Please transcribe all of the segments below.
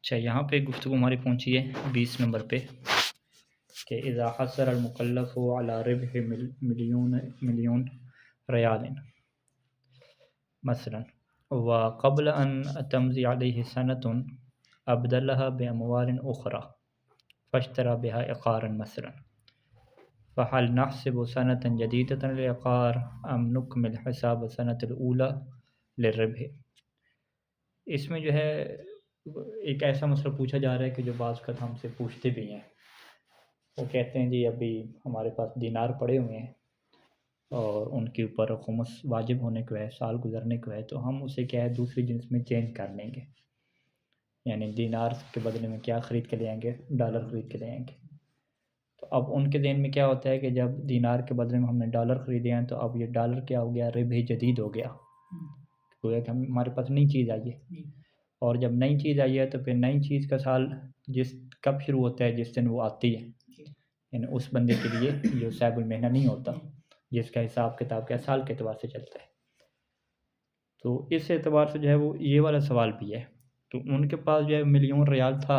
اچھا، یہاں پہ گفتگو ہماری پہنچی ہے 20 نمبر پہ کہ اذا حصر المکلف علی ربح مليون ریال مثلا وقبل ان تمضي عليه سنة ابدلها باموال اخرى فاشترى بها عقارا مثلا فهل نحسب سنة جديدة للعقار ام نكمل حساب السنة الأولى للربح؟ اس میں جو ہے ایک ایسا مسئلہ پوچھا جا رہا ہے کہ جو بعض اوقات ہم سے پوچھتے بھی ہیں. وہ کہتے ہیں جی ابھی ہمارے پاس دینار پڑے ہوئے ہیں اور ان کے اوپر خمس واجب ہونے کو ہے، سال گزرنے کو ہے، تو ہم اسے کیا ہے دوسری جنس میں چینج کر لیں گے. یعنی دینار کے بدلے میں کیا خرید کے لے آئیں گے؟ ڈالر خرید کے لے آئیں گے. تو اب ان کے ذہن میں کیا ہوتا ہے کہ جب دینار کے بدلے میں ہم نے ڈالر خریدے ہیں تو اب یہ ڈالر کیا ہو گیا؟ ربح جدید ہو گیا. گویا کہ ہمارے پاس نئی چیز آئی ہے، اور جب نئی چیز آئی ہے تو پھر نئی چیز کا سال کب شروع ہوتا ہے؟ جس دن وہ آتی ہے. یعنی اس بندے کے لیے جو صاحب المہنہ نہیں ہوتا، جس کا حساب کتاب کیا سال کے اعتبار سے چلتا ہے. تو اس اعتبار سے جو ہے وہ یہ والا سوال بھی ہے. تو ان کے پاس جو ہے ملین ریال تھا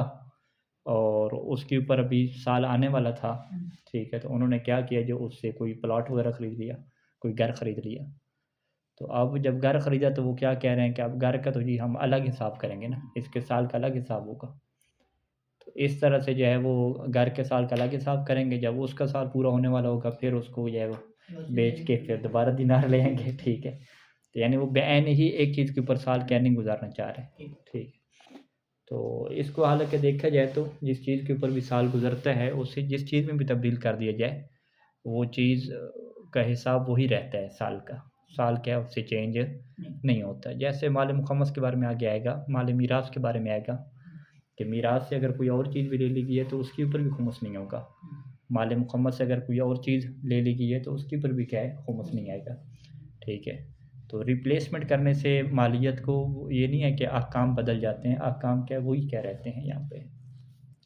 اور اس کے اوپر ابھی سال آنے والا تھا، ٹھیک ہے. تو انہوں نے کیا کیا، جو اس سے کوئی پلاٹ وغیرہ خرید لیا، کوئی گھر خرید لیا. تو اب جب گھر خریدا تو وہ کیا کہہ رہے ہیں کہ اب گھر کا تو جی ہم الگ حساب کریں گے نا، اس کے سال کا الگ حساب ہوگا. تو اس طرح سے جو ہے وہ گھر کے سال کا الگ حساب کریں گے. جب اس کا سال پورا ہونے والا ہوگا پھر اس کو جو ہے وہ بیچ کے پھر دوبارہ دینار لے آئیں گے، ٹھیک ہے. تو یعنی وہ بعین ہی ایک چیز کے اوپر سال کیا نہیں گزارنا چاہ رہے ہیں، ٹھیک ہے. تو اس کو حالانکہ دیکھا جائے تو جس چیز کے اوپر بھی سال گزرتا ہے اسے جس چیز میں بھی تبدیل کر دیا جائے وہ چیز کا حساب وہی رہتا ہے. سال کا سال کیا اس سے چینج نہیں ہوتا. جیسے مال مخمس کے بارے میں آگے آئے گا، مال میراث کے بارے میں آئے گا کہ میراث سے اگر کوئی اور چیز بھی لے لی گئی ہے تو اس کے اوپر بھی خمس نہیں ہوگا. مال مخمس سے اگر کوئی اور چیز لے لی گئی ہے تو اس کے اوپر بھی کیا ہے خمس نہیں آئے گا، ٹھیک ہے. تو ریپلیسمنٹ کرنے سے مالیت کو یہ نہیں ہے کہ احکام بدل جاتے ہیں، احکام کیا وہی کیا رہتے ہیں یہاں پہ.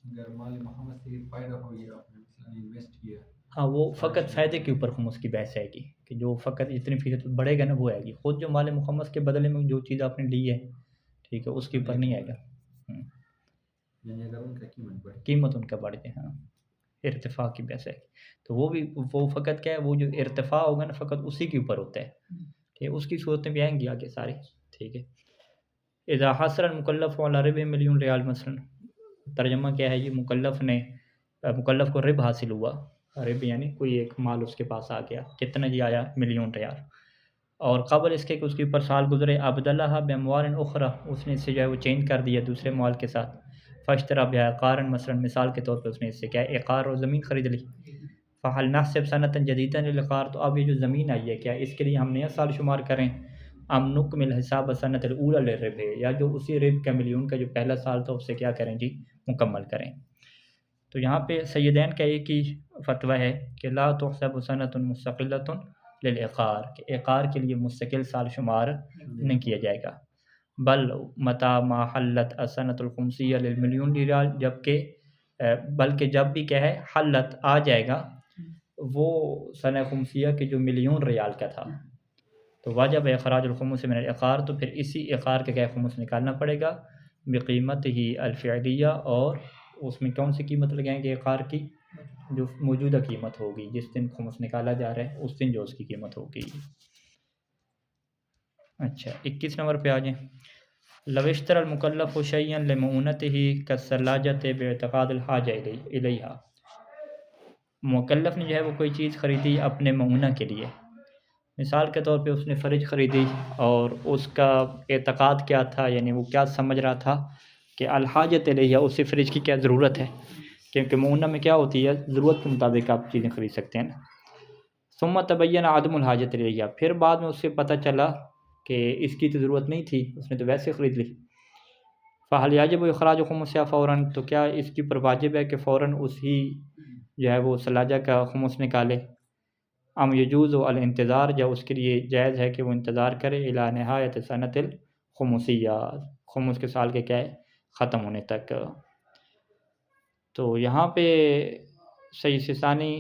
اگر مال محمد سے فائدہ ہو گیا، آپ نے مثلا انویسٹ کیا، ہاں وہ فقط فائدے کے اوپر خمس کی بحث آئے گی کہ جو فقط اتنی فیصد بڑھے گا نا وہ آئے گی. خود جو مال مخمس کے بدلے میں جو چیز آپ نے لی ہے، ٹھیک ہے، اس کے اوپر نہیں آئے گا. یعنی اگر ان کا قیمت ان کا بڑھ جائے، ہاں ارتفاع کی بحث ہے. تو وہ بھی وہ فقط کیا ہے وہ جو ارتفاع ہوگا نا فقط اسی کے اوپر ہوتا ہے، ٹھیک ہے. اس کی صورتیں بھی آئیں گی آگے ساری، ٹھیک ہے. اذا حصر المکلف علی ربح ملین ریال مثلا، ترجمہ کیا ہے؟ یہ مکلف کو رب حاصل ہوا. رب یعنی کوئی ایک مال اس کے پاس آ گیا، کتنا جی آیا؟ ملین ریال. اور قبل اس کے کہ اس کے اوپر سال گزرے ابدلہ باموال اخرى، اس نے اس سے جو ہے وہ چینج کر دیا دوسرے مال کے ساتھ. فاشترى بها عقارا مثلا، مثال کے طور پہ اس نے اس سے کیا عقار اور زمین خرید لی. فهل نحسب سنة جديدة للعقار، تو اب یہ جو زمین آئی ہے کیا اس کے لیے ہم نیا سال شمار کریں؟ ام نکمل حساب السنة الأولى للربح، یا جو اسی رب کا ملین کا جو پہلا سال تھا اس سے کیا کریں جی مکمل کریں. تو یہاں پہ سیدین کا ایک ہی فتویٰ ہے کہ لا تحسب سنة مستقلة للعقار، کہ عقار کے لیے مستقل سال شمار نہیں کیا جائے گا. بل متا ما حلت السنۃ الخمسیہ للملین ریال، بلکہ جب بھی کیا ہے حلت آ جائے گا وہ سنہ خمسیہ کے جو ملین ریال کا تھا، تو واجب اخراج الخمس من العقار، تو پھر اسی عقار کا کیا خمس نکالنا پڑے گا بقیمت ہی الفعلیہ، اور اس میں کون سی قیمت لگائیں گے عقار کی؟ جو موجودہ قیمت ہوگی، جس دن خمس نکالا جا رہا ہے اس دن جو اس کی قیمت ہوگی. اچھا 21 نمبر پہ آ جائیں. لو اشترى المکلف شیئا لمعونته كالثلاجة باعتقاد الحاجہ الیہا، مکلف نے جو ہے وہ کوئی چیز خریدی اپنے معونہ کے لیے. مثال کے طور پہ اس نے فریج خریدی اور اس کا اعتقاد کیا تھا، یعنی وہ کیا سمجھ رہا تھا کہ الحاجۃ الیہا، اسے فریج کی کیا ضرورت ہے، کیونکہ معونہ میں کیا ہوتی ہے ضرورت کے مطابق آپ چیزیں خرید سکتے ہیں نا. ثم تبین عدم الحاجۃ الیہا، پھر بعد میں اس سے پتہ چلا کہ اس کی تو ضرورت نہیں تھی، اس نے تو ویسے خرید لی. فہل یجب اخراج خمسہ فوراً، تو کیا اس کی پر واجب ہے کہ فوراً اسی جو ہے وہ ثلاجہ کا خمس نکالے. ام یجوز الانتظار، یا اس کے لیے جائز ہے کہ وہ انتظار کرے الی نہایت سنۃ الخمسیہ، خمس کے سال کے کیا ہے ختم ہونے تک. تو یہاں پہ سید سیستانی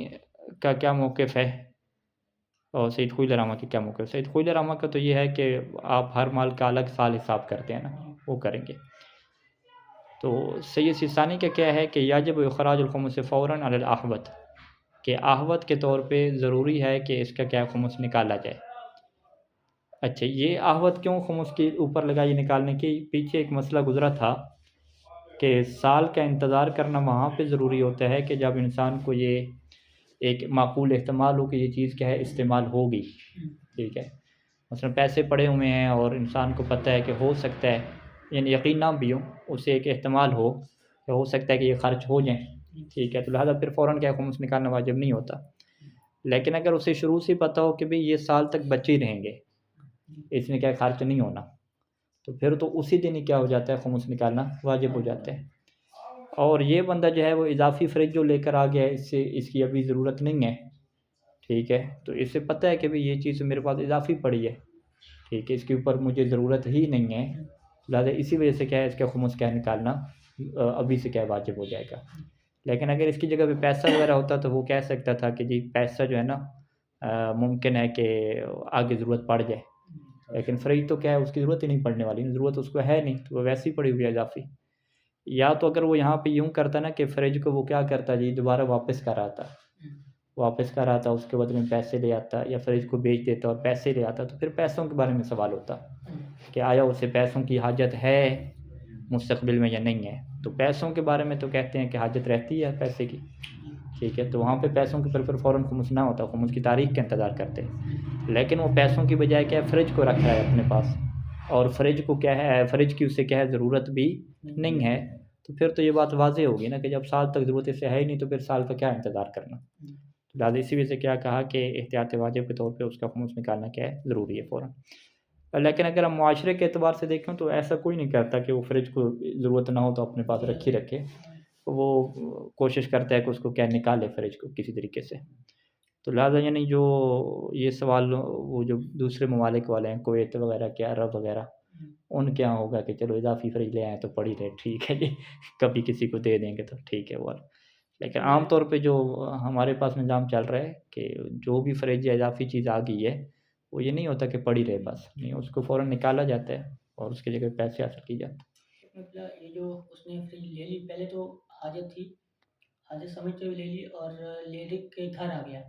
کا کیا موقف ہے اور سید خوئی رحمہ کا کیا موقف ہے؟ سید خوئی رحمہ کا تو یہ ہے کہ آپ ہر مال کا الگ سال حساب کرتے ہیں نا، وہ کریں گے. تو سید سیستانی کا کیا ہے کہ یجب اخراج الخمس فوراً علی الاحوط، کہ احوط کے طور پہ ضروری ہے کہ اس کا کیا خمس نکالا جائے۔ اچھا، یہ احوط کیوں خمس کے اوپر لگا یہ نکالنے کے پیچھے ایک مسئلہ گزرا تھا کہ سال کا انتظار کرنا وہاں پہ ضروری ہوتا ہے کہ جب انسان کو یہ ایک معقول احتمال ہو کہ یہ چیز کیا ہے استعمال ہوگی، ٹھیک ہے۔ مثلا پیسے پڑے ہوئے ہیں اور انسان کو پتہ ہے کہ ہو سکتا ہے، یعنی یقین نہ بھی ہو، اسے ایک احتمال ہو کہ ہو سکتا ہے کہ یہ خرچ ہو جائیں، ٹھیک ہے، تو لہٰذا پھر فوراً کیا خمس نکالنا واجب نہیں ہوتا۔ لیکن اگر اسے شروع سے پتہ ہو کہ بھئی یہ سال تک بچے ہی رہیں گے، اس میں کیا خرچ نہیں ہونا، تو پھر تو اسی دن ہی کیا ہو جاتا ہے خمس نکالنا واجب ہو جاتا ہے۔ اور یہ بندہ جو ہے وہ اضافی فریج جو لے کر آ گیا ہے، اس کی ابھی ضرورت نہیں ہے، ٹھیک ہے، تو اس سے پتہ ہے کہ بھئی یہ چیز میرے پاس اضافی پڑی ہے، ٹھیک ہے، اس کے اوپر مجھے ضرورت ہی نہیں ہے، لہٰذا اسی وجہ سے کیا ہے اس کا خمس کیا نکالنا ابھی سے کیا واجب ہو جائے گا۔ لیکن اگر اس کی جگہ پہ پیسہ وغیرہ ہوتا تو وہ کہہ سکتا تھا کہ جی پیسہ جو ہے نا ممکن ہے کہ آگے ضرورت پڑ جائے، لیکن فریج تو کیا ہے اس کی ضرورت ہی نہیں پڑنے والی، ضرورت اس کو ہے نہیں، تو وہ ویسے ہی پڑی ہوئی ہے اضافی۔ یا تو اگر وہ یہاں پہ یوں کرتا نا کہ فریج کو وہ کیا کرتا جی دوبارہ واپس کر آتا، اس کے بدلے میں پیسے لے آتا، یا فریج کو بیچ دیتا اور پیسے لے آتا، تو پھر پیسوں کے بارے میں سوال ہوتا کہ آیا اسے پیسوں کی حاجت ہے مستقبل میں یا نہیں ہے۔ تو پیسوں کے بارے میں تو کہتے ہیں کہ حاجت رہتی ہے پیسے کی، ٹھیک ہے، تو وہاں پہ پیسوں کے پر فوراً خمس نہ ہوتا، خمس کی تاریخ کا انتظار کرتے، لیکن وہ پیسوں کی بجائے کیا ہے فریج کو رکھا ہے اپنے پاس، اور فریج کو کیا ہے فریج کی اسے کیا ہے ضرورت بھی نہیں ہے، تو پھر تو یہ بات واضح ہوگی نا کہ جب سال تک ضرورت اس سے ہے ہی نہیں تو پھر سال کا کیا انتظار کرنا۔ لہٰذا اسی وجہ سے کیا کہا کہ احتیاط واجب کے طور پہ اس کا خمس نکالنا کیا ہے ضروری ہے فوراً۔ لیکن اگر ہم معاشرے کے اعتبار سے دیکھیں تو ایسا کوئی نہیں کرتا کہ وہ فریج کو ضرورت نہ ہو تو اپنے پاس رکھی رکھے، وہ کوشش کرتا ہے کہ اس کو کیا نکالے فریج کو کسی طریقے سے۔ تو لہٰذا یعنی جو یہ سوال وہ جو دوسرے ممالک والے ہیں کویت وغیرہ کے عرب وغیرہ، ان کے یہاں ہوگا کہ چلو اضافی فریج لے آئیں تو پڑی رہے، ٹھیک ہے جی، کبھی کسی کو دے دیں گے تو ٹھیک ہے وہ۔ لیکن عام طور پہ جو ہمارے پاس نظام چل رہا ہے کہ جو بھی فریج یا اضافی چیز آ گئی ہے وہ یہ نہیں ہوتا کہ پڑی رہے بس، نہیں، اس کو فوراً نکالا جاتا ہے اور اس کی جگہ پیسے حاصل کی جاتے ہیں۔ یہ جو اس نے فریج لے لی، پہلے تو حاجت تھی، حاجت سمجھتے ہوئے لے لی اور لے کے گھر آ گیا،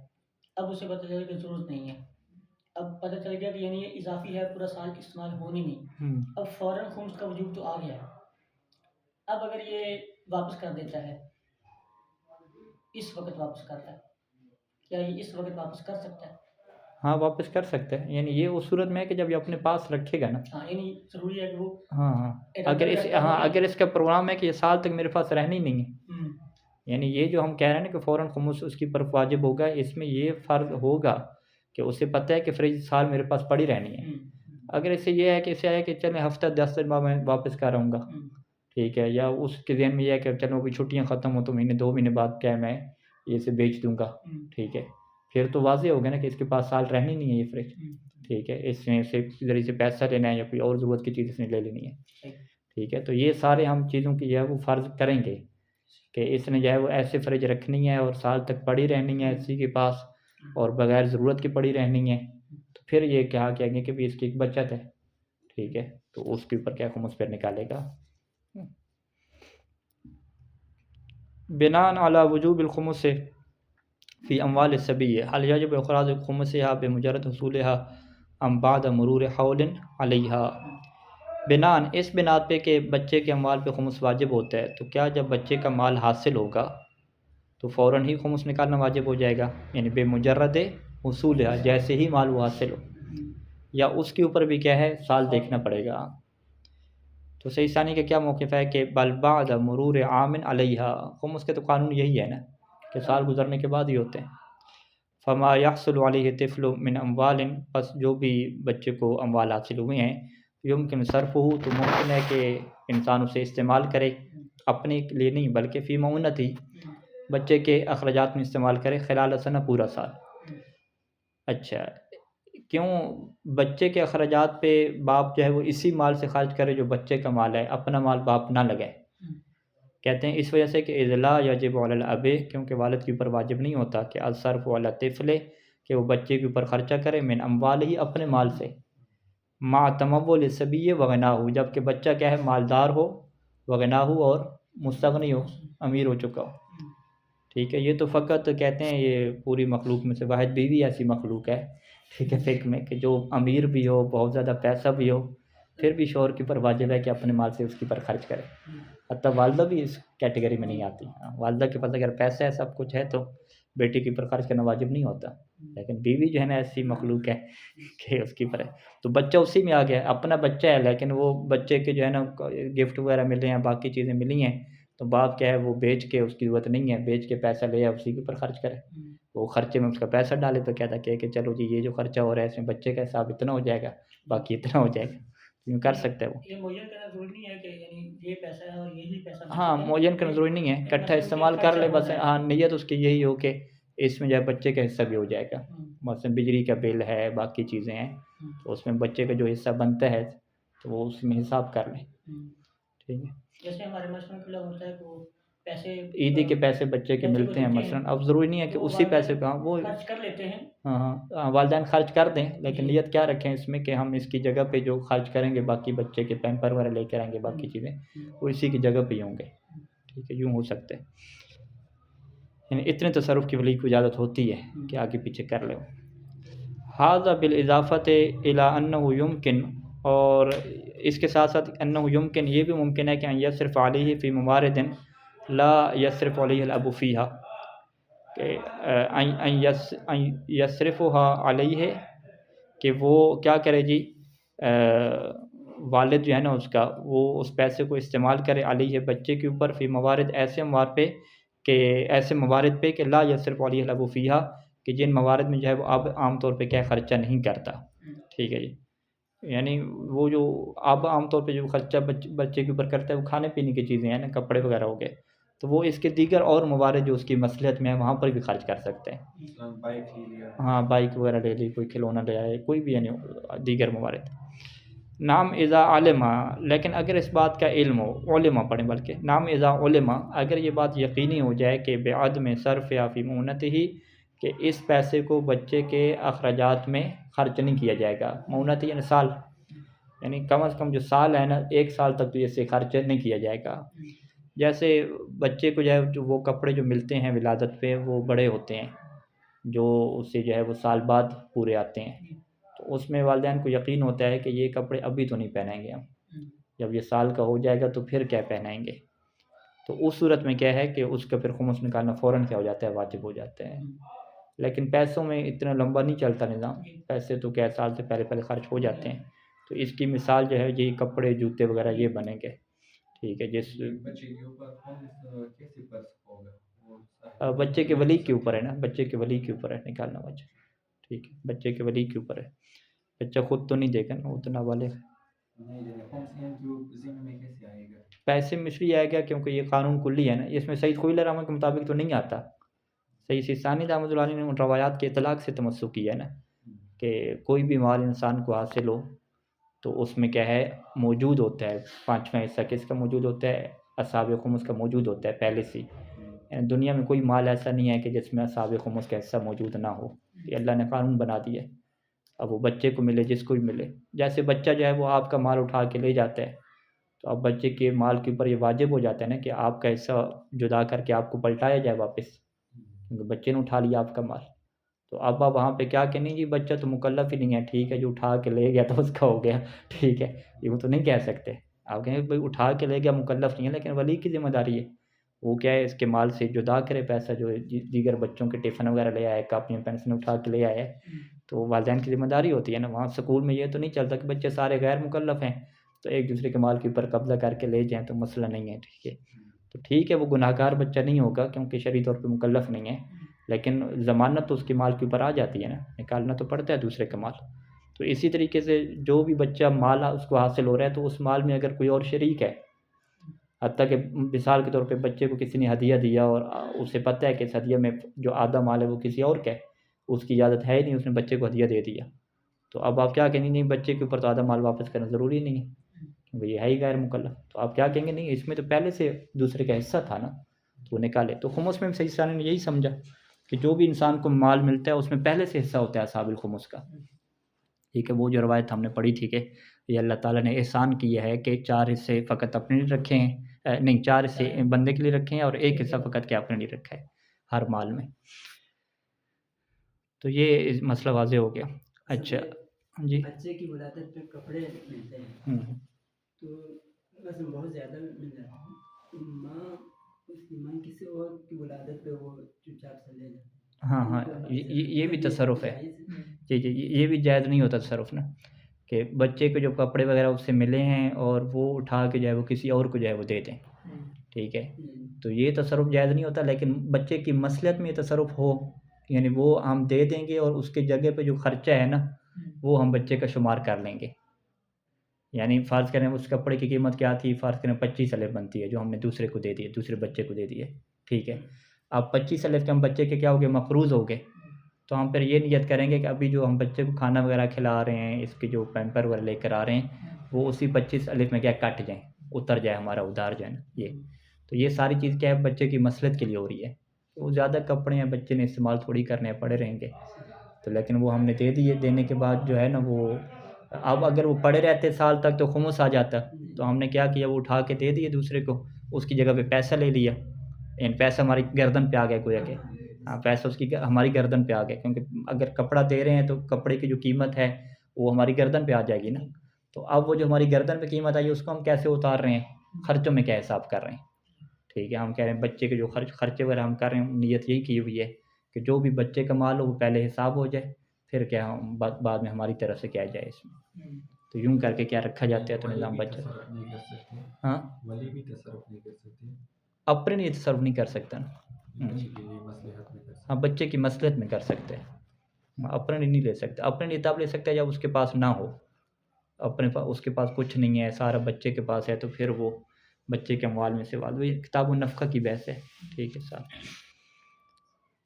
اب اسے پتہ چلا کہ ضرورت نہیں ہے، اب پتہ چل گیا کہ یعنی یہ اضافی ہے، پورا سال استعمال ہونی نہیں، اب فوراً خمس کا وجوب تو آ گیا ہے، اب اگر یہ واپس کر دیتا ہے، اس وقت واپس کرتا ہے، کیا یہ اس وقت واپس کر سکتا ہے؟ ہاں واپس کر سکتے ہیں، یعنی یہ اس صورت میں ہے کہ جب یہ اپنے پاس رکھے گا نا، ہاں یعنی ضروری ہے کہ وہ اگر اس کا پروگرام ہے کہ یہ سال تک میرے پاس رہنی نہیں ہے، یعنی یہ جو ہم کہہ رہے ہیں نا کہ فوراً خمس اس کی پر واجب ہوگا، اس میں یہ فرض ہوگا کہ اسے پتہ ہے کہ فریج سال میرے پاس پڑی رہنی ہے۔ اگر اسے یہ ہے کہ اسے ہے کہ چلیں ہفتہ 10 دن بعد میں واپس کر آؤں گا، ٹھیک ہے، یا اس کے ذہن میں یہ ہے کہ چلو ابھی چھٹیاں ختم ہو تو مہینے 2 مہینے بعد کیا میں یہ اسے بیچ دوں گا، ٹھیک ہے، پھر تو واضح ہوگا نا کہ اس کے پاس سال رہنی نہیں ہے یہ فریج، ٹھیک ہے، اس میں سے ذریعے سے پیسہ لینا ہے یا کوئی اور ضرورت کی چیز اس نے لے لینی ہے، ٹھیک ہے، تو یہ سارے ہم چیزوں کی جو ہے وہ فرض کریں گے کہ اس نے جو ہے وہ ایسے فریج رکھنی ہے اور سال تک پڑی رہنی ہے اسی کے پاس اور بغیر ضرورت کی پڑی رہنی ہے، تو پھر یہ کہا کہیں گے کہ بھی اس کی ایک بچت ہے، ٹھیک ہے، تو اس کے اوپر کیا خمس پھر نکالے گا۔ بناء علی وجوب الخمس فی اموال الصبی هل یجب اخراج خمسها بمجرد حصولها ام بعد مرور حول علیہا، بناء اس بنا پہ کہ بچے کے اموال پہ خمس واجب ہوتا ہے، تو کیا جب بچے کا مال حاصل ہوگا تو فوراً ہی خمس نکالنا واجب ہو جائے گا، یعنی بے مجرد حصولها، جیسے ہی مال وہ حاصل ہو، یا اس کے اوپر بھی کیا ہے سال دیکھنا پڑے گا؟ تو صحیح ثانی کا کیا موقف ہے کہ بل بعد مرور عام علیہا، خمس کے تو قانون یہی ہے نا کہ سال گزرنے کے بعد ہی ہوتے ہیں۔ فما یحصل علیہ طفل من اموال، پس جو بھی بچے کو اموال حاصل ہوئے ہیں، یمکن صرفہ، تو ممکن ہے کہ انسان اسے استعمال کرے، اپنے لیے نہیں بلکہ فی معونت ہی، بچے کے اخراجات میں استعمال کرے، خلال سنہ، پورا سال۔ اچھا، کیوں بچے کے اخراجات پہ باپ جو ہے وہ اسی مال سے خرچ کرے جو بچے کا مال ہے، اپنا مال باپ نہ لگائے؟ کہتے ہیں اس وجہ سے کہ اذلا یجب علی الاب، کیونکہ والد کے اوپر واجب نہیں ہوتا کہ الصرف علی الطفل، کہ وہ بچے کے اوپر خرچہ کرے، من اموال ہی، اپنے مال سے، مع تمول الصبی وغناہ، جب کہ بچہ کیا ہے مالدار ہو، وغنا ہو اور مستغنی ہو، امیر ہو چکا ہو. ٹھیک ہے، یہ تو فقط کہتے ہیں یہ پوری مخلوق میں سے واحد بیوی ایسی مخلوق ہے، ٹھیک ہے، فقہ میں، کہ جو امیر بھی ہو، بہت زیادہ پیسہ بھی ہو، پھر بھی شوہر کے اوپر واجب ہے کہ اپنے مال سے اس کے اوپر خرچ کرے. حتیٰ والدہ بھی اس کیٹیگری میں نہیں آتی. والدہ کے پاس اگر پیسہ ہے، سب کچھ ہے، تو بیٹی کے اوپر خرچ کرنا واجب نہیں ہوتا. لیکن بیوی جو ہے نا ایسی مخلوق ہے کہ اس کے اوپر ہے. تو بچہ اسی میں آ گیا، اپنا بچہ ہے، لیکن وہ بچے کے جو ہے نا گفٹ وغیرہ ملے ہیں، باقی چیزیں ملی ہیں، تو باپ کیا ہے وہ بیچ کے، اس کی ضرورت نہیں ہے، بیچ کے پیسہ لے آئے اسی کے اوپر خرچ کرے. وہ خرچے میں اس کا پیسہ ڈالے تو کہتا کہ چلو جی یہ جو خرچہ ہو رہا ہے اس میں بچے کا حساب اتنا ہو جائے گا، باقی اتنا ہو جائے گا. یوں کر سکتا ہے وہ. یہ معین کرنا ضروری نہیں ہے کہ یعنی یہ پیسہ ہے اور یہی پیسہ بچے ہاں، کا ہے. معین کرنا ضروری نہیں ہے، اکٹھا استعمال کر لے بس. ہاں، نیت اس کی یہی ہو کہ اس میں جو ہے بچے کا حصہ بھی ہو جائے گا. مثلا بجلی کا بل ہے، باقی چیزیں ہیں، تو اس میں بچے کا جو حصہ بنتا ہے تو وہ اس میں حساب کر لیں. ٹھیک ہے. جیسے ہمارے مشورے کے ہوتا ہے کہ وہ پیسے عیدی کے پیسے بچے کے ملتے ہیں مثلاً، اب ضروری نہیں ہے کہ اسی پیسے کا وہ خرچ کر لیتے ہیں. ہاں والدین خرچ کر دیں، لیکن نیت کیا رکھیں اس میں کہ ہم اس کی جگہ پہ جو خرچ کریں گے، باقی بچے کے پیمپر وغیرہ لے کے آئیں گے، باقی چیزیں وہ اسی کی جگہ پہ ہی ہوں گے. ٹھیک ہے، یوں ہو سکتے ہیں. یعنی اتنے تصرف کی ولی کو اجازت ہوتی ہے کہ آگے پیچھے کر لو. ھذا بالاضافۃ الی انہ یمکن، اور اس کے ساتھ ساتھ انہ یمکن، یہ بھی ممکن ہے کہ ان یصرف علیہ فی موارد لا یصرف علیہ الاب فیہا، کہ ان یصرفها علیہ، کہ وہ کیا کرے جی، والد جو ہے نا اس کا، وہ اس پیسے کو استعمال کرے علیہ بچے کے اوپر، فی موارد ایسے موارد پہ، کہ ایسے موارد پہ کہ لا یصرف علیہ الاب فیہا، کہ جن موارد میں جو ہے وہ اب عام طور پہ کیا خرچہ نہیں کرتا. ٹھیک ہے جی. یعنی وہ جو اب عام طور پہ جو خرچہ بچے کے اوپر کرتا ہے وہ کھانے پینے کی چیزیں ہیں نا، کپڑے وغیرہ ہو گئے، تو وہ اس کے دیگر اور موارد جو اس کی مصلحت میں ہے وہاں پر بھی خرچ کر سکتے ہیں. بائک لے لیا، ہاں، بائک وغیرہ لے لی، کوئی کھلونا لے آئے، کوئی بھی یعنی دیگر موارد. نام اذا علما، لیکن اگر اس بات کا علم ہو، علما پڑھیں بلکہ، نام اذا علما، اگر یہ بات یقینی ہو جائے کہ بعدم صرف یا فی مونتہ ہی، کہ اس پیسے کو بچے کے اخراجات میں خرچ نہیں کیا جائے گا. مونت یعنی سال، یعنی کم از کم جو سال ہے نا، 1 سال تک تو اسے خرچ نہیں کیا جائے گا. جیسے بچے کو جو ہے جو وہ کپڑے جو ملتے ہیں ولادت پہ وہ بڑے ہوتے ہیں، جو اس سے جو ہے وہ سال بعد پورے آتے ہیں، تو اس میں والدین کو یقین ہوتا ہے کہ یہ کپڑے ابھی تو نہیں پہنائیں گے ہم، جب یہ سال کا ہو جائے گا تو پھر کیا پہنائیں گے. تو اس صورت میں کیا ہے کہ اس کا پھر خمس نکالنا فوراً کیا ہو جاتا ہے، واجب ہو جاتا ہے. لیکن پیسوں میں اتنا لمبا نہیں چلتا نظام، پیسے تو کیا سال سے پہلے خرچ ہو جاتے ہیں. تو اس کی مثال جو ہے یہی کپڑے جوتے وغیرہ یہ بنیں گے. ٹھیک ہے. جس بچے کے اوپر کیسے فرض ہوگا؟ بچے کے ولی کے اوپر ہے نا، بچے کے ولی کے اوپر ہے نکالنا واجب. ٹھیک ہے، بچے کے ولی کے اوپر ہے. بچہ خود تو نہیں دے گا نا، وہ تو نابالغ ہے. پیسے میں اس لیے آئے گا کیونکہ یہ قانون کلی ہے نا، اس میں سید خوئی رحمہ کے مطابق تو نہیں آتا. سید سیستانی رحمۃ اللہ علیہ نے ان روایات کے اطلاق سے تمسک کیا ہے نا، کہ کوئی بھی مال انسان کو حاصل ہو تو اس میں کیا ہے موجود ہوتا ہے 5واں حصہ کس کا موجود ہوتا ہے، اصحاب خمس کا موجود ہوتا ہے پہلے سے. یعنی دنیا میں کوئی مال ایسا نہیں ہے کہ جس میں اصحاب خمس کا حصہ موجود نہ ہو، یہ اللہ نے قانون بنا دیا ہے. اب وہ بچے کو ملے، جس کو بھی ملے. جیسے بچہ جو ہے وہ آپ کا مال اٹھا کے لے جاتا ہے، تو اب بچے کے مال کے اوپر یہ واجب ہو جاتا ہے نا کہ آپ کا حصہ جدا کر کے آپ کو پلٹایا جائے واپس، کیونکہ بچے نے اٹھا لیا آپ کا مال. تو اب آپ وہاں پہ کیا کہ نہیں جی بچہ تو مکلف ہی نہیں ہے، ٹھیک ہے جو اٹھا کے لے گیا تو اس کا ہو گیا، ٹھیک ہے، یہ وہ تو نہیں کہہ سکتے. آپ کہیں بھائی اٹھا کے لے گیا مکلف نہیں ہے، لیکن ولی کی ذمہ داری ہے، وہ کیا ہے اس کے مال سے جدا کرے پیسہ، جو دیگر بچوں کے ٹفن وغیرہ لے آئے، کاپیاں پینسلیں اٹھا کے لے آئے، تو والدین کی ذمہ داری ہوتی ہے نا. وہاں سکول میں یہ تو نہیں چلتا کہ بچے سارے غیر مکلف ہیں تو ایک دوسرے کے مال کے اوپر قبضہ کر کے لے جائیں، تو مسئلہ نہیں ہے. ٹھیک ہے، تو ٹھیک ہے وہ گناہ گار بچہ نہیں ہوگا کیونکہ شرعی طور پہ مکلف نہیں ہے، لیکن ضمانت تو اس کے مال کے اوپر آ جاتی ہے نا، نکالنا تو پڑتا ہے دوسرے کا مال. تو اسی طریقے سے جو بھی بچہ مال اس کو حاصل ہو رہا ہے تو اس مال میں اگر کوئی اور شریک ہے، حتیٰ کہ مثال کے طور پہ بچے کو کسی نے ہدیہ دیا اور اسے پتہ ہے کہ اس ہدیہ میں جو آدھا مال ہے وہ کسی اور کا ہے، اس کی اجازت ہے ہی نہیں، اس نے بچے کو ہدیہ دے دیا، تو اب آپ کیا کہیں گے نہیں بچے کے اوپر تو آدھا مال واپس کرنا ضروری نہیں ہے کیونکہ یہ ہے ہی غیر مکلف. تو آپ کیا کہیں گے نہیں اس میں تو پہلے سے دوسرے کا حصہ تھا نا، تو وہ نکالے. تو خمس میں صحیح سانی نے یہی سمجھا کہ جو بھی انسان کو مال ملتا ہے اس میں پہلے سے حصہ ہوتا ہے اصحاب الخمس کا. ٹھیک ہے، وہ جو روایت ہم نے پڑھی تھی کہ یہ اللہ تعالیٰ نے احسان کیا ہے کہ 4 حصے فقط اپنے لیے رکھے ہیں نہیں 4 حصے بندے کے لیے رکھے ہیں اور 1 حصہ فقط کہ اپنے لیے رکھا ہے ہر مال میں. تو یہ مسئلہ واضح ہو گیا. اچھا جی بچے کی ولادت پہ کپڑے ملتے ہیں تو بس بہت زیادہ مل جاتے ہیں. ماں اس کی ماں کسی اور کی ولادت پہ وہ چپ چاپ سے لے جاتے ہیں. ہاں یہ بھی تصرف ہے. جی یہ بھی جائز نہیں ہوتا تصرف نا, کہ بچے کو جو کپڑے وغیرہ اس سے ملے ہیں اور وہ اٹھا کے جو ہے وہ کسی اور کو جو ہے وہ دے دیں, ٹھیک ہے, تو یہ تصرف جائز نہیں ہوتا. لیکن بچے کی مصلحت میں یہ تصرف ہو, یعنی وہ ہم دے دیں گے اور اس کے جگہ پہ جو خرچہ ہے نا وہ ہم بچے کا شمار کر لیں گے. یعنی فرض کریں اس کپڑے کی قیمت کیا تھی, فرض کریں 25 الف بنتی ہے جو ہم نے دوسرے کو دے دیے, دوسرے بچے کو دے دیے, ٹھیک ہے. اب 25 الف کے ہم بچے کے کیا ہو گئے, مقروض ہو گئے. تو ہم پھر یہ نیت کریں گے کہ ابھی جو ہم بچے کو کھانا وغیرہ کھلا رہے ہیں, اس کے جو پیمپر وغیرہ لے کر آ رہے ہیں, وہ اسی 25 الف میں کیا کٹ جائیں, اتر جائے ہمارا ادھار جو ہے نا یہ. تو یہ ساری چیز کیا ہے, بچے کی مصلحت کے لیے ہو رہی ہے. وہ زیادہ کپڑے ہیں بچے نے استعمال تھوڑی کرنے پڑے رہیں گے, تو لیکن وہ ہم نے دے دیے. دینے کے بعد جو ہے نا وہ اب اگر وہ پڑے رہتے سال تک تو خمس آ جاتا. تو ہم نے کیا کیا, وہ اٹھا کے دے دیے دوسرے کو, اس کی جگہ پہ پیسہ لے لیا. یعنی پیسہ ہماری گردن پہ آ گیا گویا کہ, ہاں پیسہ اس کی ہماری گردن پہ آ گیا, کیونکہ اگر کپڑا دے رہے ہیں تو کپڑے کی جو قیمت ہے وہ ہماری گردن پہ آ جائے گی نا. تو اب وہ جو ہماری گردن پہ قیمت آئی اس کو ہم کیسے اتار رہے ہیں, خرچوں میں کیا حساب کر رہے ہیں, ٹھیک ہے. ہم کہہ رہے ہیں بچے کے جو خرچے وغیرہ ہم کر رہے ہیں, نیت یہی کی ہوئی ہے کہ جو بھی بچے کا مال ہو وہ پہلے حساب ہو جائے, پھر کیا ہم بعد میں ہماری طرف سے کیا جائے اس میں. تو یوں کر کے کیا رکھا جاتا ہے تو نظام بچہ. ہاں ولی بھی تصرف نہیں کر سکتے, اپنے لیے تصرف نہیں کر سکتا نا, ہاں بچے کی مصلحت میں کر سکتے ہیں, اپنے لیے نہیں لے سکتے. اپنے لیے تب لے سکتے ہیں جب اس کے پاس نہ ہو, اپنے پاس اس کے پاس کچھ نہیں ہے, سارا بچے کے پاس ہے, تو پھر وہ بچے کے اموال میں سے وہ کتاب و نفقہ کی بحث ہے, ٹھیک ہے صاحب.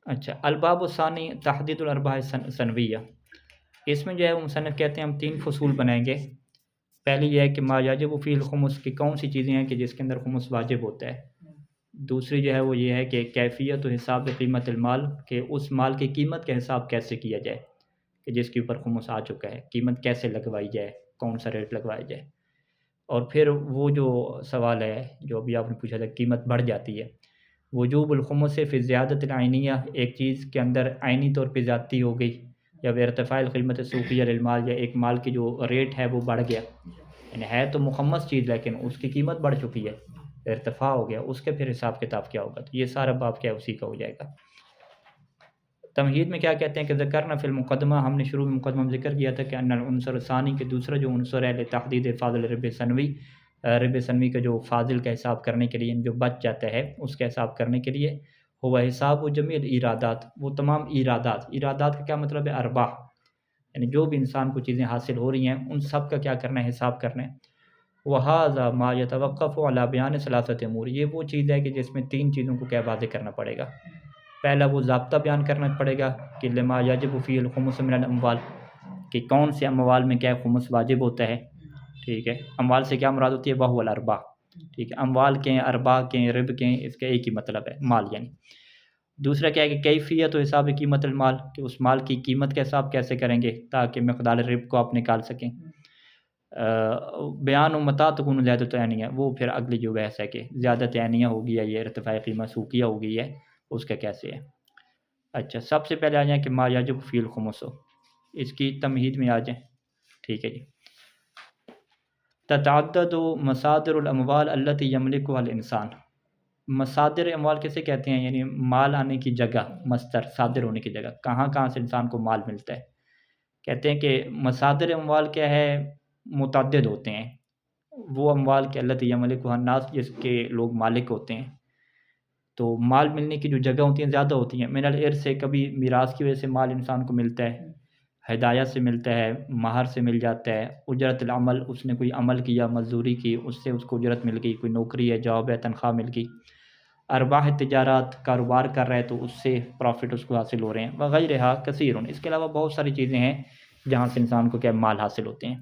اچھا الباب الثانی تحدید الارباح سنویہ. اس میں جو ہے وہ مصنف کہتے ہیں ہم 3 فصول بنائیں گے. پہلی یہ ہے کہ ما یجب فی الخمس, کی کون سی چیزیں ہیں کہ جس کے اندر خمس واجب ہوتا ہے. دوسری جو ہے وہ یہ ہے کہ کیفیت و حساب قیمت المال, کہ اس مال کی قیمت کا حساب کیسے کیا جائے کہ جس کے اوپر خمس آ چکا ہے, قیمت کیسے لگوائی جائے, کون سا ریٹ لگوایا جائے. اور پھر وہ جو سوال ہے جو ابھی آپ نے پوچھا تھا, قیمت بڑھ جاتی ہے, وجوب الخمس فی زیادت العینیہ, ایک چیز کے اندر عینی طور پہ زیادتی ہو گئی, یا ارتفاع القیمت سوقیہ للمال, یا ایک مال کی جو ریٹ ہے وہ بڑھ گیا, یعنی ہے تو مخمس چیز لیکن اس کی قیمت بڑھ چکی ہے, ارتفاع ہو گیا, اس کے پھر حساب کتاب کیا ہوگا. تو یہ سارا باب کیا اسی کا ہو جائے گا. تمہید میں کیا کہتے ہیں کہ ذکرنا فی المقدمہ, ہم نے شروع میں مقدمہ میں ذکر کیا تھا کہ ان العنصر الثانی, کے دوسرا جو عنصر ہے لتحدید فاضل رب سنوی, رب سنوی کا جو فاضل کا حساب کرنے کے لیے, جو بچ جاتا ہے اس کا حساب کرنے کے لیے, ہوا حساب و جمیع الارادات, وہ تمام ایرادات. ایرادات کا کیا مطلب ہے, ارباح, یعنی جو بھی انسان کو چیزیں حاصل ہو رہی ہیں ان سب کا کیا کرنا ہے, حساب کرنا ہے. وہذا ما یتوقف علی بیان ثلاثۃ امور, یہ وہ چیز ہے کہ جس میں 3 چیزوں کو کیا واضح کرنا پڑے گا. پہلا وہ ضابطہ بیان کرنا پڑے گا کہ لما یجب فی الخمس من الاموال, کہ کون سے اموال میں کیا خمس واجب ہوتا ہے, ٹھیک ہے. اموال سے کیا مراد ہوتی ہے, وہو الارباح, ٹھیک ہے. اموال کے, ارباح کے, رب کے, اس کا ایک ہی مطلب ہے مال یعنی. دوسرا کیا ہے کہ کیفیت و حساب قیمت المال, کہ اس مال کی قیمت کا حساب کیسے کریں گے تاکہ مقدار رب کو آپ نکال سکیں. بیان و متا تکون زیادت عینیہ, وہ پھر اگلی جو بحث ہے کہ زیادت عینیہ ہوگی یا یہ ارتفاع قیمت سوقیہ ہوگی ہے, اس کا کیسے ہے. اچھا سب سے پہلے آ جائیں کہ ما یجب فی الخمس, اس کی تمہید میں آ جائیں, ٹھیک ہے جی. تتعدد مصادر الاموال التي يملكها الانسان, مصادر اموال کیسے کہتے ہیں, یعنی مال آنے کی جگہ, مصدر صادر ہونے کی جگہ, کہاں کہاں سے انسان کو مال ملتا ہے. کہتے ہیں کہ مصادر اموال کیا ہے, متعدد ہوتے ہیں. وہ اموال کے التي يملكها الناس, جس کے لوگ مالک ہوتے ہیں. تو مال ملنے کی جو جگہ ہوتی ہیں زیادہ ہوتی ہیں. من الارث سے, کبھی میراث کی وجہ سے مال انسان کو ملتا ہے, ہدایت سے ملتا ہے, مہر سے مل جاتا ہے, اجرت العمل, اس نے کوئی عمل کیا, مزدوری کی, اس سے اس کو اجرت مل گئی, کوئی نوکری ہے, جاب ہے, تنخواہ مل گئی. ارباح تجارات, کاروبار کر رہا ہے تو اس سے پروفٹ اس کو حاصل ہو رہے ہیں. وغیرہ کثیر, اس کے علاوہ بہت ساری چیزیں ہیں جہاں سے انسان کو کیا مال حاصل ہوتے ہیں.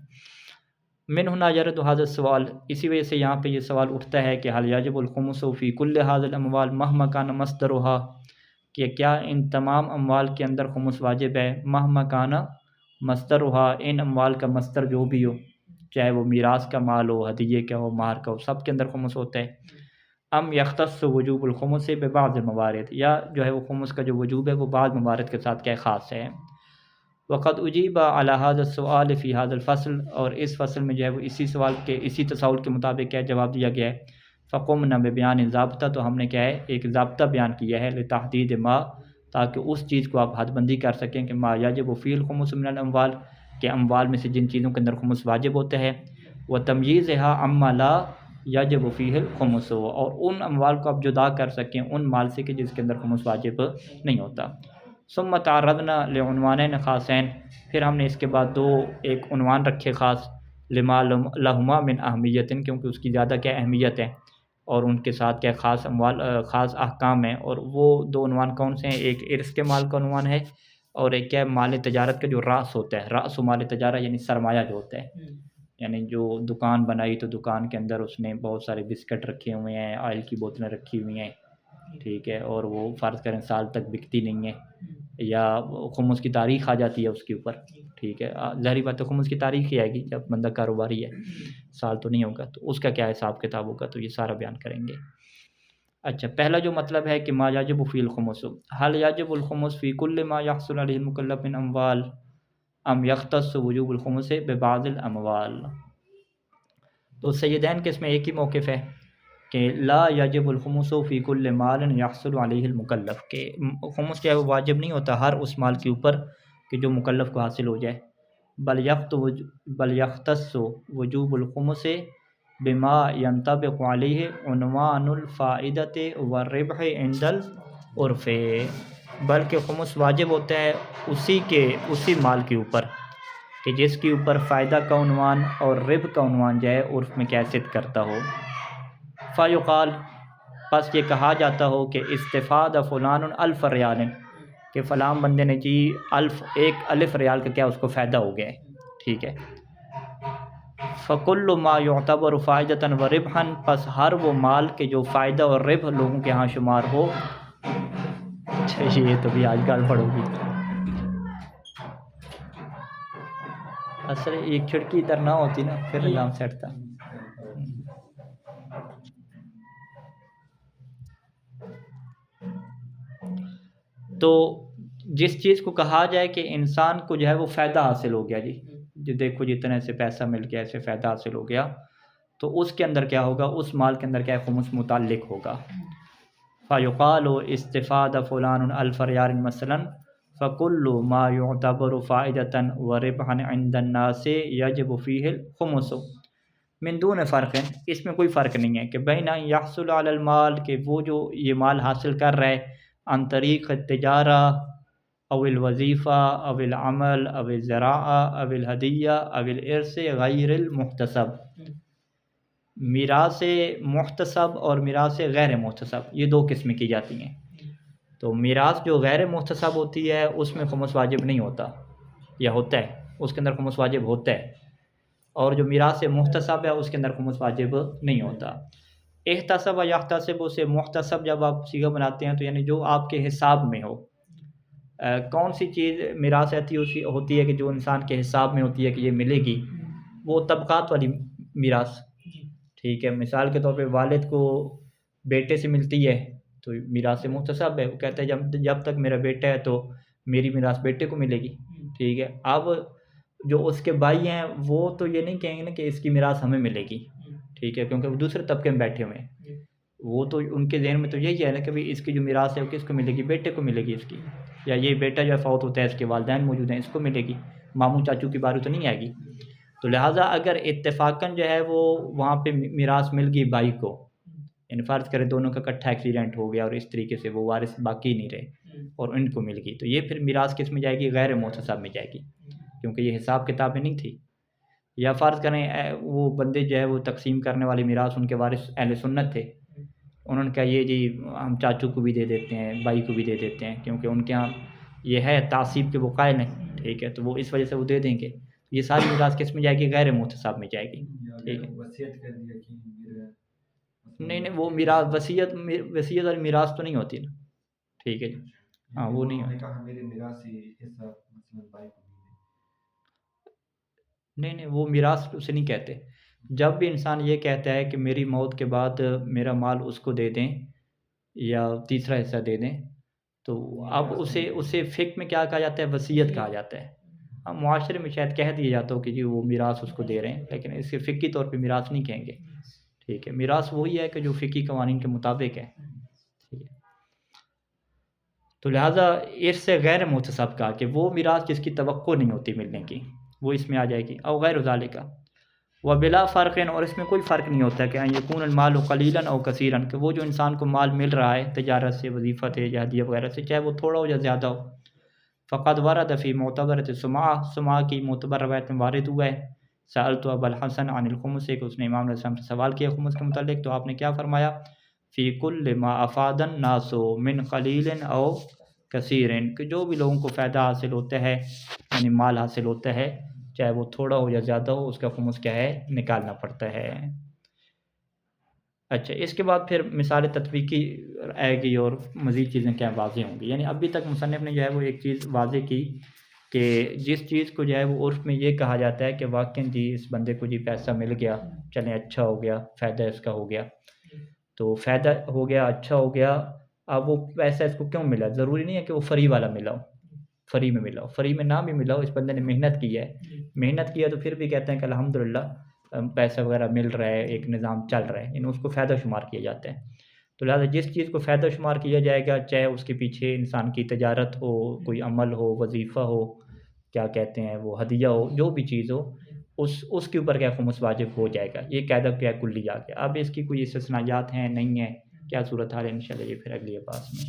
من ہنا یرد هذا السوال, اسی وجہ سے یہاں پہ یہ سوال اٹھتا ہے کہ حل یجب الخمس فی کل هذا الاموال مهما كان مصدرها, کہ کیا ان تمام اموال کے اندر خمس واجب ہے, مهما كان مصدرها, ان اموال کا مصدر جو بھی ہو, چاہے وہ میراث کا مال ہو, ہدیے کا ہو, مہر کا ہو, سب کے اندر خمس ہوتا ہے. ام یختص وجوب الخمس ببعض الموارد، یا جو ہے وہ خمس کا جو وجوب ہے وہ بعض موارد کے ساتھ کیا خاص ہے. وقد اجیب علی هذا السؤال فی هذا الفصل، اور اس فصل میں جو ہے وہ اسی سوال کے اسی تساؤل کے مطابق کیا جواب دیا گیا ہے. فقمنا ببیان ضابطہ، تو ہم نے کیا ہے ایک ضابطہ بیان کیا ہے لتحدید ما، تاکہ اس چیز کو آپ حد بندی کر سکیں کہ ما یجب فی الخمس من الاموال، کہ اموال میں سے جن چیزوں کے اندر خمس واجب ہوتا ہے. وتمییزها عما لا یجب فیہ الخمس، اور ان اموال کو آپ جدا کر سکیں ان مال سے کہ جس کے اندر خمس واجب نہیں ہوتا. ثم تعرضنا لعنوانین خاصین، پھر ہم نے اس کے بعد ایک عنوان رکھے خاص، لما لہما من اہمیت، کیونکہ اس کی زیادہ کیا اہمیت ہے اور ان کے ساتھ کیا خاص اموال خاص احکام ہیں. اور وہ دو عنوان کون سے ہیں؟ ایک ارث کے مال کا عنوان ہے، اور ایک کیا مال تجارت کا جو راس ہوتا ہے. راس و مال تجارہ یعنی سرمایہ جو ہوتا ہے، یعنی جو دکان بنائی تو دکان کے اندر اس نے بہت سارے بسکٹ رکھے ہوئے ہیں، آئل کی بوتلیں رکھی ہوئی ہیں، ٹھیک ہے، اور وہ فرض کریں سال تک بکتی نہیں ہے، یا خمس کی تاریخ آ جاتی ہے اس کے اوپر، ٹھیک ہے. ظاہری بات ہے خمس کی تاریخ ہی آئے گی جب بندہ کاروباری ہے، سال تو نہیں ہوگا، تو اس کا کیا حساب کتاب ہوگا، تو یہ سارا بیان کریں گے. اچھا، پہلا جو مطلب ہے کہ ما یجب فی الخمس، حل یجب الخمس فی کل ما یحصل علیہ المکلف من اموال ام یختص وجوب الخمس ببعض الاموال. تو سیدین کے اس میں ایک ہی موقف ہے کہ لا یجب الخمس فی کل مال یحصل علیہ المکلف، کہ خمس کیا ہے وہ واجب نہیں ہوتا ہر اس مال کے اوپر کہ جو مکلف کو حاصل ہو جائے. بل یختص وجوب الخمس بما ينطبق علیہ عنوان الفائدۃ والربح عند العرف، بلکہ خمس واجب ہوتا ہے اسی مال کے اوپر کہ جس کے اوپر فائدہ کا عنوان اور ربح کا عنوان جو ہے عرف میں کیا ست کرتا ہو. فیقال، پس یہ کہا جاتا ہو کہ استفاد فلان الف ریال، کہ فلاں بندے نے جی ایک الف ریال کا کیا اس کو فائدہ ہو گیا ہے، ٹھیک ہے. فکل ما یعتبر فائدۃ و ربحا، پس ہر وہ مال کے جو فائدہ اور ربح لوگوں کے ہاں شمار ہو. یہ تو بھی آج کل پڑھو گی، اصل ایک کھڑکی ادھر نہ ہوتی نا پھر نظام سیٹ تھا. تو جس چیز کو کہا جائے کہ انسان کو جو ہے وہ فائدہ حاصل ہو گیا، جی دیکھو جتنے سے پیسہ مل گیا، ایسے فائدہ حاصل ہو گیا، تو اس کے اندر کیا ہوگا، اس مال کے اندر کیا خمس متعلق ہوگا. فیقال استفاد فلان الف ریال مثلا فکل ما یعتبر فائدۃ وربحا عند الناس یجب فیہ الخمس من دون فرق. اس میں کوئی فرق نہیں ہے کہ بین ان یحصل علی المال، کہ وہ جو یہ مال حاصل کر رہا ہے عن طریق التجارہ او الوظیفہ او العمل او الزراعہ او الہدیہ او الارث غیر المحتسب. میراث محتسب اور میراث غیر محتسب یہ دو قسمیں کی جاتی ہیں. تو میراث جو غیر محتسب ہوتی ہے اس میں خمس واجب نہیں ہوتا، یا ہوتا ہے، اس کے اندر خمس واجب ہوتا ہے. اور جو میراث محتسب ہے اس کے اندر خمس واجب نہیں ہوتا. احتسب و یحتسب سے محتسب جب آپ صیغہ بناتے ہیں تو یعنی جو آپ کے حساب میں ہو. کون سی چیز میراث ہوتی ہے کہ جو انسان کے حساب میں ہوتی ہے کہ یہ ملے گی، وہ طبقات والی میراث، ٹھیک ہے. مثال کے طور پہ والد کو بیٹے سے ملتی ہے تو میراث محتسب ہے، وہ کہتا ہے جب تک میرا بیٹا ہے تو میری میراث بیٹے کو ملے گی، ٹھیک ہے. اب جو اس کے بھائی ہیں وہ تو یہ نہیں کہیں گے نا کہ اس کی میراث ہمیں ملے گی، ٹھیک ہے، کیونکہ وہ دوسرے طبقے میں بیٹھے ہوئے ہیں. وہ تو ان کے ذہن میں تو یہی ہے نا کہ اس کی جو میراث ہے وہ کس کو ملے گی، بیٹے کو ملے گی اس کی، یا یہ بیٹا جو ہے فوت ہوتا ہے اس کے والدین موجود ہیں اس کو ملے گی، ماموں چاچو کی باری تو نہیں آئے گی. تو لہٰذا اگر اتفاقاً جو ہے وہ وہاں پہ میراث مل گئی بھائی کو، یعنی فرض کرے دونوں کا اکٹھا ایکسیڈنٹ ہو گیا اور اس طریقے سے وہ وارث باقی نہیں رہے اور ان کو مل گئی، تو یہ پھر میراث کس میں جائے گی، غیر محتسب میں جائے گی، کیونکہ یہ حساب کتاب میں نہیں تھی. یا فرض کریں وہ بندے جو ہے وہ تقسیم کرنے والی میراث ان کے وارث اہل سنت تھے، انہوں نے کہا یہ جی ہم چاچو کو بھی دے دیتے ہیں، بھائی کو بھی دے دیتے ہیں، کیونکہ ان کے ہاں یہ ہے تعصیب کے وہ قائل ہیں، ٹھیک ہے، تو وہ اس وجہ سے وہ دے دیں گے. یہ ساری میراث کس میں جائے گی، غیر محتسب میں جائے گی، ٹھیک ہے. وصیت کر دیا کہ میرا نہیں وہ میراث وصیت اور میراث تو نہیں ہوتی نا، ٹھیک ہے جی. ہاں وہ نہیں انہوں نے ہوتی. کہا میرے میراث سے حصہ مثلا بھائی کو بھی دے. نہیں وہ میراث اسے نہیں کہتے. جب بھی انسان یہ کہتا ہے کہ میری موت کے بعد میرا مال اس کو دے دیں یا تیسرا حصہ دے دیں، تو اب اسے فقہ میں کیا کہا جاتا ہے؟ وصیت کہا جاتا ہے. اب معاشرے میں شاید کہہ دیا جاتا ہو کہ جی وہ میراث اس کو دے رہے ہیں، لیکن اس کے فقہی طور پہ میراث نہیں کہیں گے. ٹھیک ہے، میراث وہی ہے کہ جو فقہی قوانین کے مطابق ہے. ٹھیک ہے، تو لہٰذا اس سے غیر محتسب کا کہ وہ میراث جس کی توقع نہیں ہوتی ملنے کی، وہ اس میں آ جائے گی. او غیر ذالک و بلا فرق، اور اس میں کوئی فرق نہیں ہوتا کہ یکون المال قلیلا او کثیرا، کہ وہ جو انسان کو مال مل رہا ہے تجارت سے، وظیفہ سے یا ہدیہ وغیرہ سے، چاہے وہ تھوڑا ہو یا زیادہ ہو. فقد ورد فی معتبرۃ سمعہ کی معتبر روایت میں وارد ہوا ہے. سألت ابا الحسن عن الخمس، کہ اس نے امام علیہ السلام سے سوال کیا خمس کے متعلق، تو آپ نے کیا فرمایا؟ فی کل ما افاد الناس من قلیل او کثیر، کہ جو بھی لوگوں کو فائدہ حاصل ہوتا ہے، یعنی مال حاصل ہوتا ہے، چاہے وہ تھوڑا ہو یا زیادہ ہو، اس کا خمس کیا ہے؟ نکالنا پڑتا ہے. اچھا، اس کے بعد پھر مثال تطبیقی آئے گی اور مزید چیزیں کیا واضح ہوں گی. یعنی ابھی تک مصنف نے جو ہے وہ ایک چیز واضح کی کہ جس چیز کو جو ہے وہ عرف میں یہ کہا جاتا ہے کہ واقعی جی اس بندے کو جی پیسہ مل گیا، چلیں اچھا ہو گیا، فائدہ اس کا ہو گیا، تو فائدہ ہو گیا، اچھا ہو گیا. اب وہ پیسہ اس کو کیوں ملا؟ ضروری نہیں ہے کہ وہ فری والا ملا ہو، فری میں ملا ہو، فری میں نہ بھی ملا ہو، اس بندے نے محنت کی ہے، محنت کیا تو پھر بھی کہتے ہیں کہ الحمدللہ پیسہ وغیرہ مل رہا ہے، ایک نظام چل رہا ہے، اس کو فائدہ شمار کیا جاتا ہے. تو لہٰذا جس چیز کو فائدہ شمار کیا جائے گا، چاہے اس کے پیچھے انسان کی تجارت ہو، کوئی عمل ہو، وظیفہ ہو، کیا کہتے ہیں وہ ہدیہ ہو، جو بھی چیز ہو، اس کے اوپر کیا خمس واجب ہو جائے گا. یہ قاعدہ کیا کلی آ گیا. اب اس کی کوئی استثناءات ہیں نہیں ہیں، کیا صورت حال ہے، انشاءاللہ یہ پھر اگلی بات میں.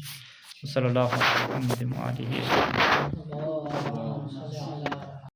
صلی اللہ علیہ وسلم.